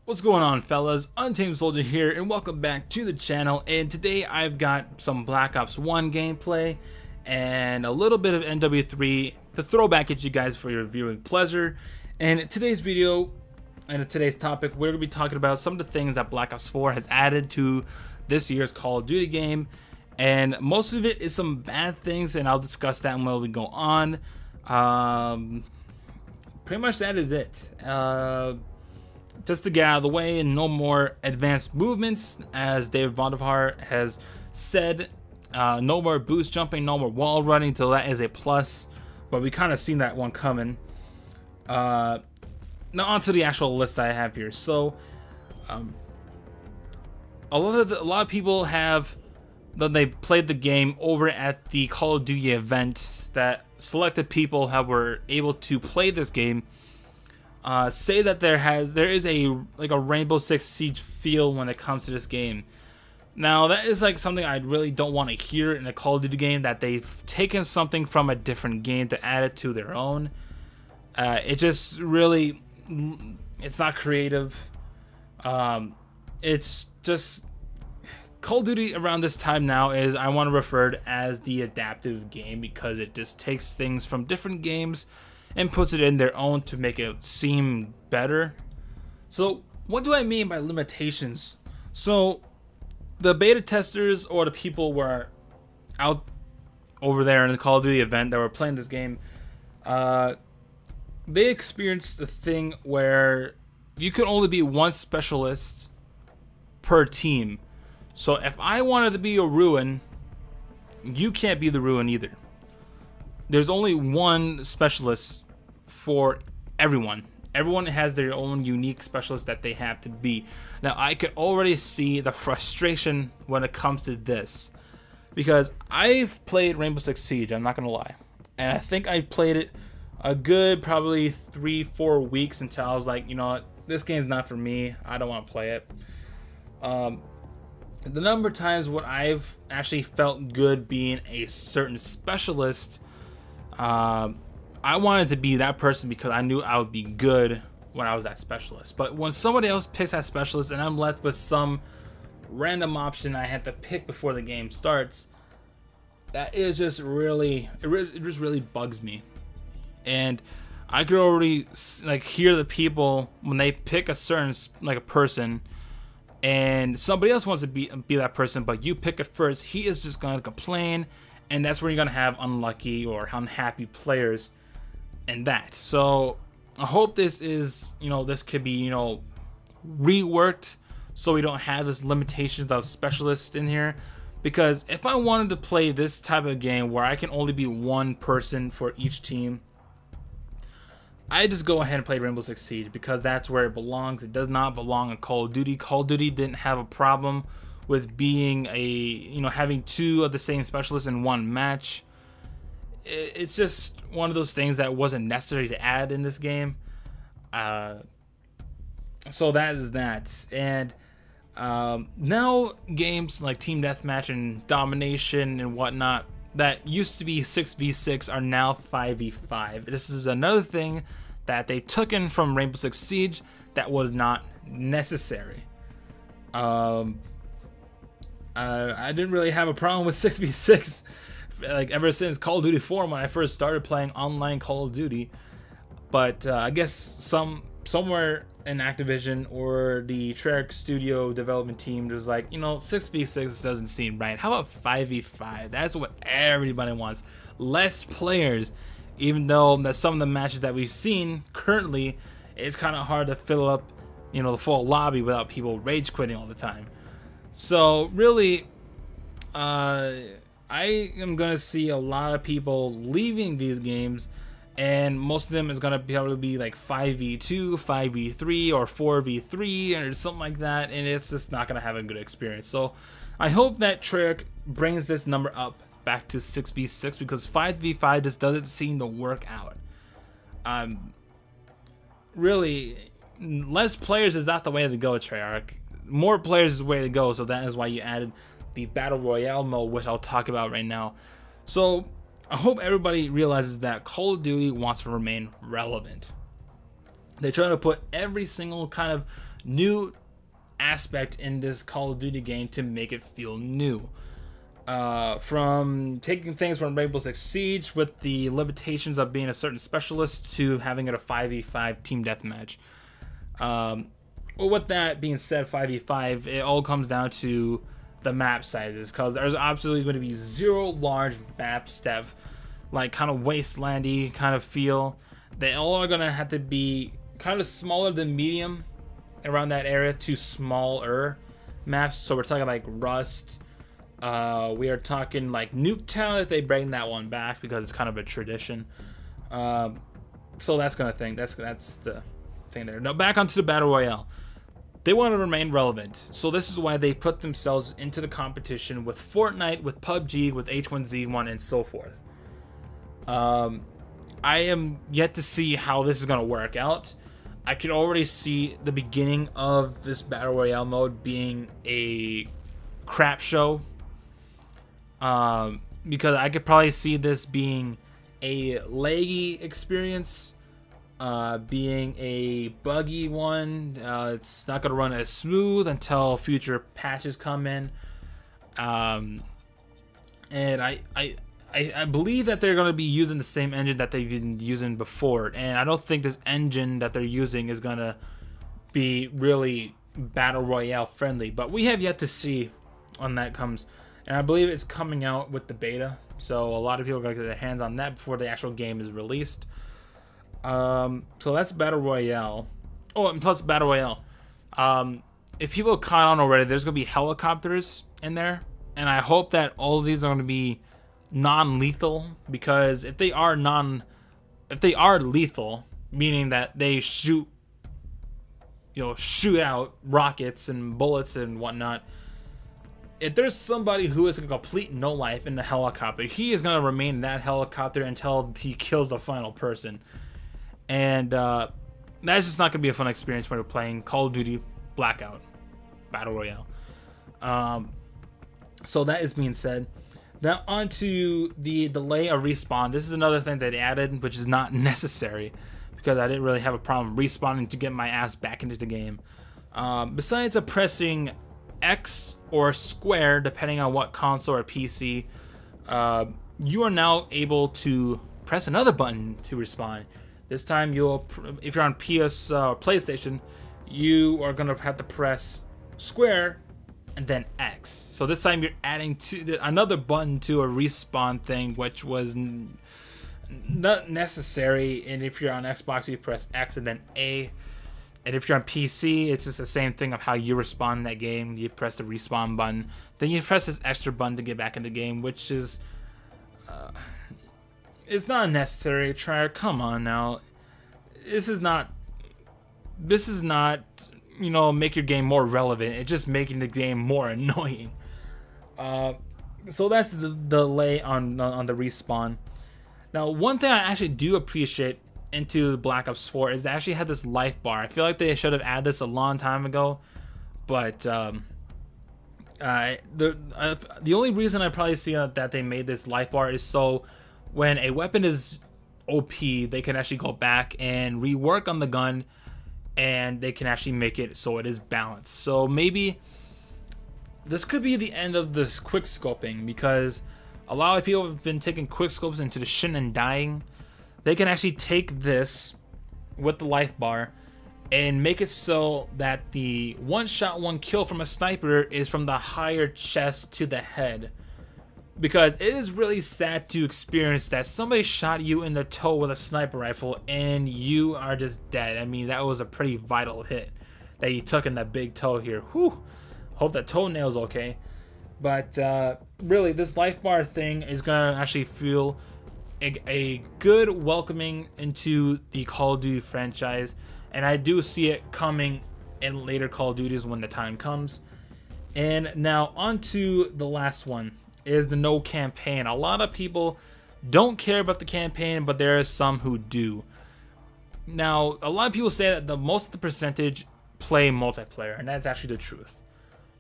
What's going on, fellas? Untamed Soldier here, and welcome back to the channel. And today I've got some Black Ops 1 gameplay and a little bit of NW3 to throw back at you guys for your viewing pleasure. And in today's video and in today's topic, we're going to be talking about some of the things that Black Ops 4 has added to this year's Call of Duty game. And most of it is some bad things, and I'll discuss that while we go on. Pretty much that is it. Just to get out of the way, and no more advanced movements, as David Vonderhaar has said. No more boost jumping, no more wall running, till that is a plus. But we kind of seen that one coming. Now onto the actual list I have here. So, a lot of people have, then they played the game over at the Call of Duty event that selected people who were able to play this game. Say that there is a Rainbow Six Siege feel when it comes to this game. Now that is like something I really don't want to hear in a Call of Duty game, that they've taken something from a different game to add it to their own. It just really, it's not creative. It's just, Call of Duty around this time now is, I want to refer to as the adaptive game, because it just takes things from different games and puts it in their own to make it seem better. So what do I mean by limitations? So the beta testers, or the people who were out over there in the Call of Duty event that were playing this game, they experienced the thing where you could only be one specialist per team. So if I wanted to be a Ruin, you can't be the Ruin either. There's only one specialist for everyone. Everyone has their own unique specialist that they have to be. Now I could already see the frustration when it comes to this, because I've played Rainbow Six Siege, I'm not gonna lie, and I think I played it a good probably 3-4 weeks until I was like, you know what, this game's not for me, I don't want to play it. The number of times what I've actually felt good being a certain specialist, I wanted to be that person because I knew I would be good when I was that specialist. But when somebody else picks that specialist and I'm left with some random option I had to pick before the game starts, that is just really, it just really bugs me. And I could already hear the people when they pick a certain a person, and somebody else wants to be that person, but you pick it first, he is just going to complain, and that's where you're going to have unlucky or unhappy players and that. So I hope this is, this could be, reworked so we don't have this limitations of specialists in here. Because if I wanted to play this type of game where I can only be one person for each team, I just go ahead and play Rainbow Six Siege, because that's where it belongs. It does not belong in Call of Duty. Call of Duty didn't have a problem with being having two of the same specialists in one match. It's just one of those things that wasn't necessary to add in this game. So that is that. And now games like Team Deathmatch and Domination and whatnot that used to be 6v6 are now 5v5. This is another thing that they took in from Rainbow Six Siege that was not necessary. I didn't really have a problem with 6v6 ever since Call of Duty 4 when I first started playing online Call of Duty. But I guess somewhere in Activision or the Treyarch studio development team was like, 6v6 doesn't seem right. How about 5v5? That's what everybody wants. Less players, even though that some of the matches that we've seen currently, it's kind of hard to fill up, the full lobby without people rage quitting all the time. So really, I am gonna see a lot of people leaving these games, and most of them is gonna probably be like 5v2, 5v3, or 4v3, or something like that, and it's just not gonna have a good experience. So I hope that Treyarch brings this number up back to 6v6, because 5v5 just doesn't seem to work out. Really, less players is not the way to go, Treyarch. More players is the way to go, so that is why you added the Battle Royale mode, which I'll talk about right now. So I hope everybody realizes that Call of Duty wants to remain relevant. They're trying to put every single kind of new aspect in this Call of Duty game to make it feel new. From taking things from Rainbow Six Siege with the limitations of being a certain specialist to having it a 5v5 team deathmatch. Well, with that being said, 5v5, it all comes down to the map sizes, because there's absolutely going to be 0 large maps that like kind of wastelandy kind of feel. They all are going to have to be kind of smaller than medium around that area to smaller maps. So we're talking like Rust. We are talking like Nuketown if they bring that one back, because it's kind of a tradition. So that's gonna think that's the thing there. Now back onto the Battle Royale. They want to remain relevant, so this is why they put themselves into the competition with Fortnite, with PUBG, with H1Z1, and so forth. I am yet to see how this is going to work out. I can already see the beginning of this Battle Royale mode being a crap show. Because I could probably see this being a laggy experience. Being a buggy one. It's not going to run as smooth until future patches come in. And I believe that they're going to be using the same engine that they've been using before. And I don't think this engine that they're using is going to be really Battle Royale friendly. But we have yet to see when that comes. And I believe it's coming out with the beta. So a lot of people are going to get their hands on that before the actual game is released. So that's Battle Royale. Oh, and plus Battle Royale. If people caught on already, there's going to be helicopters in there. And I hope that all of these are going to be non-lethal. Because if they are lethal, meaning that they shoot out rockets and bullets and whatnot. If there's somebody who is a complete no life in the helicopter, he is going to remain in that helicopter until he kills the final person. And that's just not going to be a fun experience when you're playing Call of Duty Blackout Battle Royale. So that is being said. Now on to the delay of respawn. This is another thing that they added, which is not necessary, because I didn't really have a problem respawning to get my ass back into the game. Besides pressing X or square, depending on what console or PC, you are now able to press another button to respawn. This time, if you're on PS PlayStation, you are gonna have to press square and then X. So this time you're adding another button to a respawn thing, which was not necessary. And if you're on Xbox, you press X and then A. And if you're on PC, it's just the same thing of how you respawn in that game. You press the respawn button, then you press this extra button to get back in the game, which is it's not necessary. Treyarch, come on now. This is not make your game more relevant. It's just making the game more annoying. So that's the delay on the respawn. Now, one thing I actually do appreciate into Black Ops 4 is they actually had this life bar. I feel like they should have added this a long time ago, but the only reason I probably see that they made this life bar is so when a weapon is OP, they can actually go back and rework on the gun, and they can actually make it so it is balanced. So maybe this could be the end of this quick scoping, because a lot of people have been taking quick scopes into the shin and dying. They can actually take this with the life bar and make it so that the one shot, one kill from a sniper is from the higher chest to the head. Because it is really sad to experience that somebody shot you in the toe with a sniper rifle and you are just dead. I mean, that was a pretty vital hit that you took in that big toe here. Whew. Hope that toenail's okay. But really, this life bar thing is going to actually feel a good welcoming into the Call of Duty franchise. And I do see it coming in later Call of Duties when the time comes. And now on to the last one. Is the no campaign. A lot of people don't care about the campaign, but there are some who do. Now, a lot of people say that most of the percentage play multiplayer, and that's actually the truth.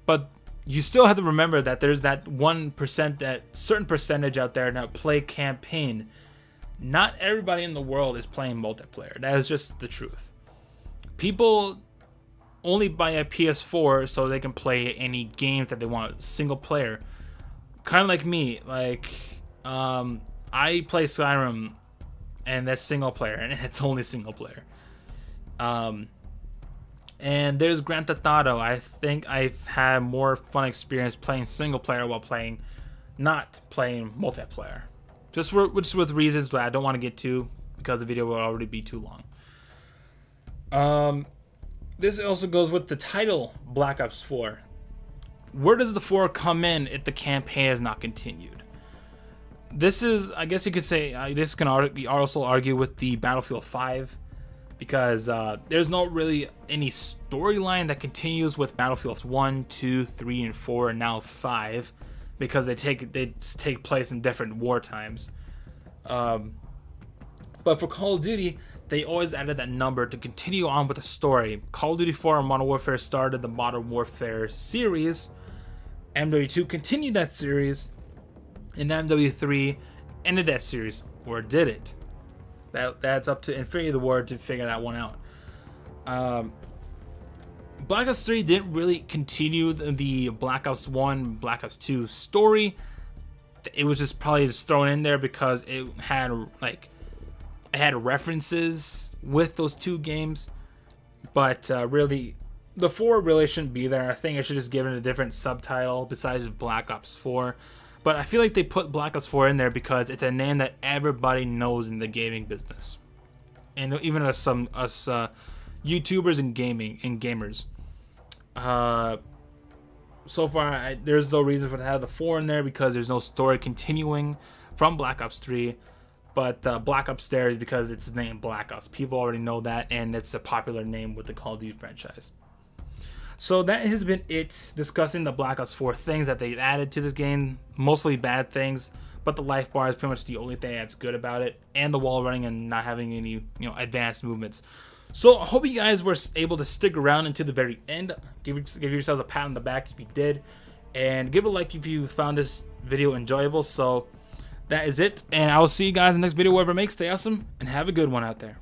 But you still have to remember that there's that 1%, that certain percentage out there that play campaign. Not everybody in the world is playing multiplayer. That is just the truth. People only buy a PS4 so they can play any games that they want single player. Kind of like me, like I play Skyrim, and that's single player, and it's only single player. And there's Grand Theft Auto. I think I've had more fun experience playing single player while not playing multiplayer. Just with reasons that I don't want to get to because the video will already be too long. This also goes with the title, Black Ops 4. Where does the 4 come in if the campaign has not continued? This is, I guess you could say, this can also argue with the Battlefield 5, because there's not really any storyline that continues with Battlefields 1, 2, 3, and 4, and now 5, because they take place in different war times. But for Call of Duty, they always added that number to continue on with the story. Call of Duty 4 and Modern Warfare started the Modern Warfare series. MW2 continued that series, and MW3 ended that series, or did it? That's up to Infinity of the Ward to figure that one out. Black Ops 3 didn't really continue the Black Ops 1, Black Ops 2 story. It was just probably just thrown in there because it had references with those two games, but really the 4 really shouldn't be there. I think it should just give it a different subtitle besides Black Ops 4. But I feel like they put Black Ops 4 in there because it's a name that everybody knows in the gaming business, and even us YouTubers and gamers. So far, there's no reason for to have the 4 in there because there's no story continuing from Black Ops 3. But Black Ops there is because it's named Black Ops. People already know that, and it's a popular name with the Call of Duty franchise. So that has been it, discussing the Black Ops 4 things that they've added to this game. Mostly bad things, but the life bar is pretty much the only thing that's good about it, and the wall running and not having any advanced movements. So I hope you guys were able to stick around until the very end. Give yourselves a pat on the back if you did, and give a like if you found this video enjoyable. So that is it, and I will see you guys in the next video, wherever it makes. Stay awesome and have a good one out there.